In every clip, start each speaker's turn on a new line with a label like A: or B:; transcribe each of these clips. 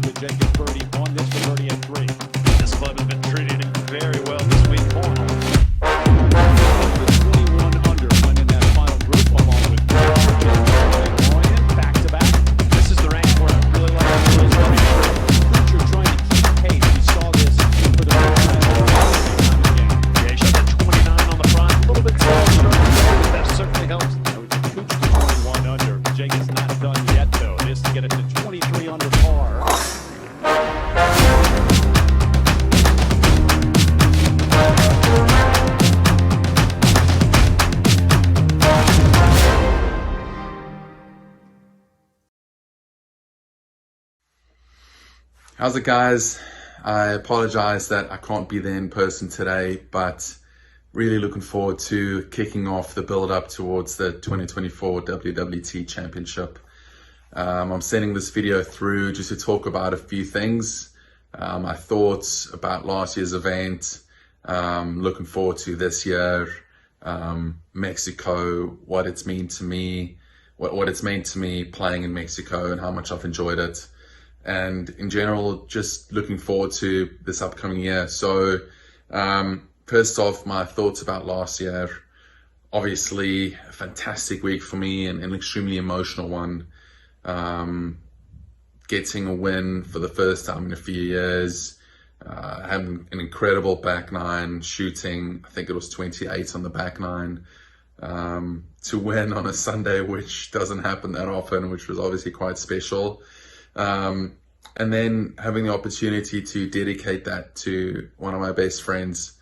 A: so that Jake gets birdie on this for birdie at 3. This club has been treating him very well this week. 21 under went in that final group along with back-to-back. This is the range where I really like the Kuchar trying to keep pace. We saw this for the first time again. Yeah, he shot that 29 on the front. A little bit slow start, but that certainly helps. Kuchar 21 under. Jake is not done yet, though. This to get it to 23 under par.
B: How's it, guys? I apologize that I can't be there in person today, but really looking forward to kicking off the build-up towards the 2024 WWT Championship. I'm sending this video through just to talk about a few things. My thoughts about last year's event, looking forward to this year, Mexico, what it's meant to me, what it's meant to me playing in Mexico and how much I've enjoyed it. And in general, just looking forward to this upcoming year. So first off, my thoughts about last year. Obviously, a fantastic week for me and an extremely emotional one. Getting a win for the first time in a few years. Having an incredible back nine, shooting, I think it was 28 on the back nine. To win on a Sunday, which doesn't happen that often, which was obviously quite special. And then having the opportunity to dedicate that to one of my best friends,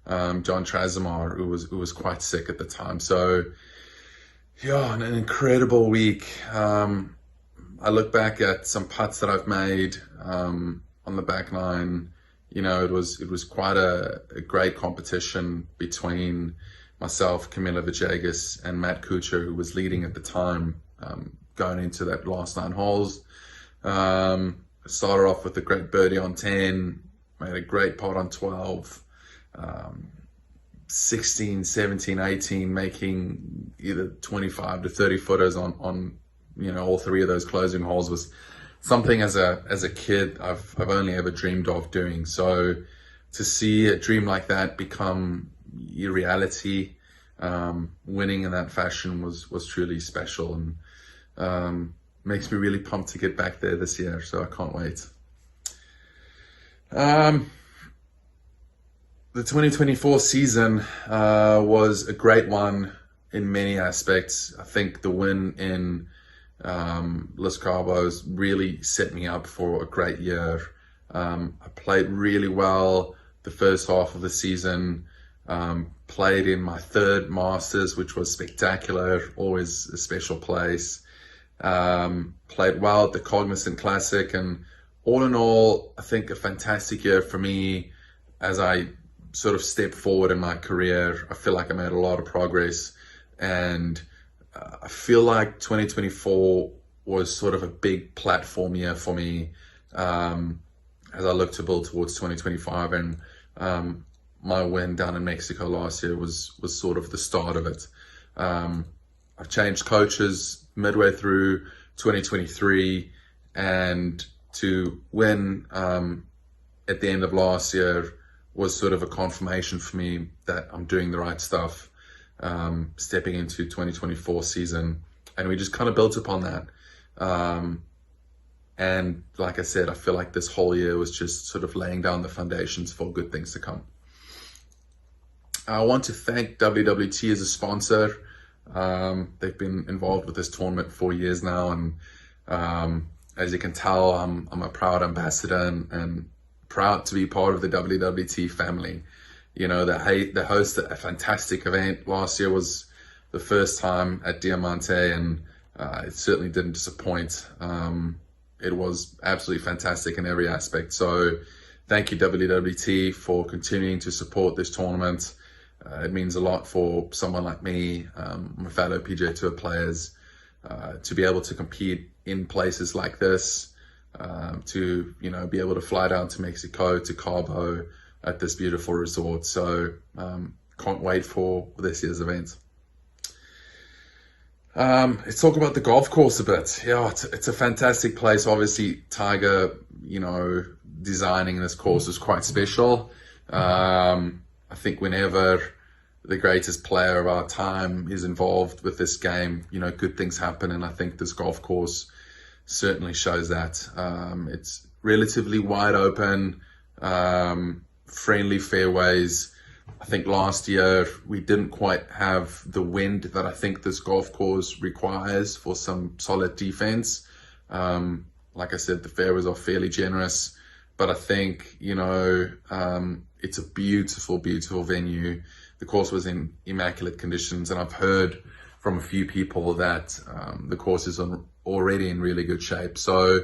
B: John Trasimar, who was quite sick at the time. So yeah, an incredible week. I look back at some putts that I've made on the back nine. You know, it was quite a great competition between myself, Camilo Villegas, and Matt Kuchar, who was leading at the time, going into that last 9 holes. Started off with a great birdie on 10, made a great putt on 12, 16, 17, 18, making either 25 to 30 footers on all 3 of those closing holes was something as a kid I've only ever dreamed of doing. So to see a dream like that become your reality, winning in that fashion was truly special, and makes me really pumped to get back there this year, so I can't wait. The 2024 season was a great one in many aspects. I think the win in Los Cabos really set me up for a great year. I played really well the first half of the season, played in my 3rd Masters, which was spectacular, always a special place. Played well at the Cognizant Classic, and all in all, I think a fantastic year for me as I sort of step forward in my career. I feel like I made a lot of progress, and I feel like 2024 was sort of a big platform year for me as I look to build towards 2025, and my win down in Mexico last year was sort of the start of it. I've changed coaches midway through 2023, and to win at the end of last year was sort of a confirmation for me that I'm doing the right stuff, stepping into 2024 season, and we just kind of built upon that. And like I said, I feel like this whole year was just sort of laying down the foundations for good things to come. I want to thank WWT as a sponsor. They've been involved with this tournament for years now, and as you can tell, I'm a proud ambassador and proud to be part of the WWT family. You know, they hosted a fantastic event. Last year was the first time at Diamante, and it certainly didn't disappoint. It was absolutely fantastic in every aspect. So thank you, WWT, for continuing to support this tournament. It means a lot for someone like me, my fellow PGA Tour players, to be able to compete in places like this, to be able to fly down to Mexico, to Cabo, at this beautiful resort. So can't wait for this year's event. Let's talk about the golf course a bit. Yeah, it's a fantastic place. Obviously, Tiger, you know, designing this course was quite special. I think whenever the greatest player of our time is involved with this game, you know, good things happen. And I think this golf course certainly shows that. It's relatively wide open, friendly fairways. I think last year we didn't quite have the wind that I think this golf course requires for some solid defense. Like I said, the fairways are fairly generous, but I think, you know, it's a beautiful, beautiful venue. The course was in immaculate conditions, and I've heard from a few people that the course is already in really good shape. So,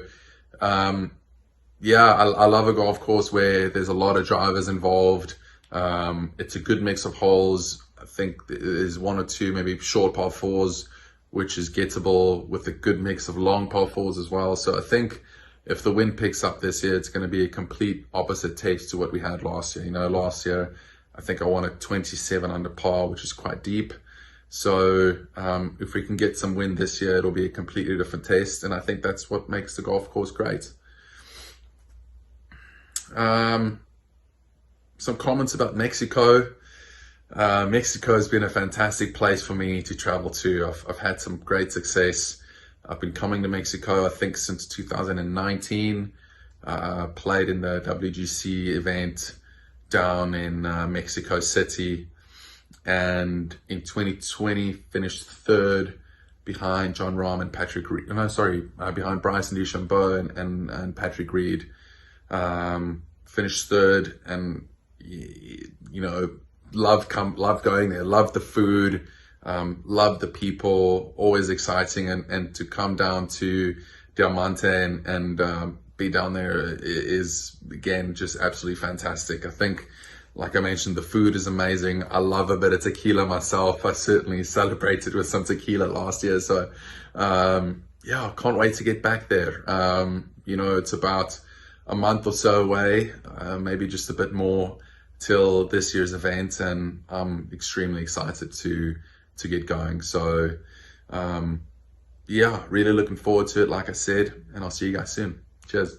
B: yeah, I love a golf course where there's a lot of drivers involved. It's a good mix of holes. I think there's one or two maybe short par fours, which is gettable, with a good mix of long par fours as well. So I think if the wind picks up this year, it's going to be a complete opposite taste to what we had last year. You know, last year, I think I won at 27 under par, which is quite deep. So if we can get some wind this year, it'll be a completely different taste. And I think that's what makes the golf course great. Some comments about Mexico. Mexico has been a fantastic place for me to travel to. I've had some great success. I've been coming to Mexico, I think, since 2019. Played in the WGC event down in Mexico City, and in 2020 finished third behind John Rahm and Patrick Reed. No, sorry, behind Bryson DeChambeau and Patrick Reed. Finished third, and you know, love going there, love the food, love the people, always exciting, and to come down to Diamante and be down there is, again, just absolutely fantastic. I think, like I mentioned, the food is amazing. I love a bit of tequila myself. I certainly celebrated with some tequila last year. So, yeah, I can't wait to get back there. You know, it's about a month or so away, maybe just a bit more till this year's event, and I'm extremely excited to get going. So, yeah, really looking forward to it, like I said, and I'll see you guys soon. Cheers.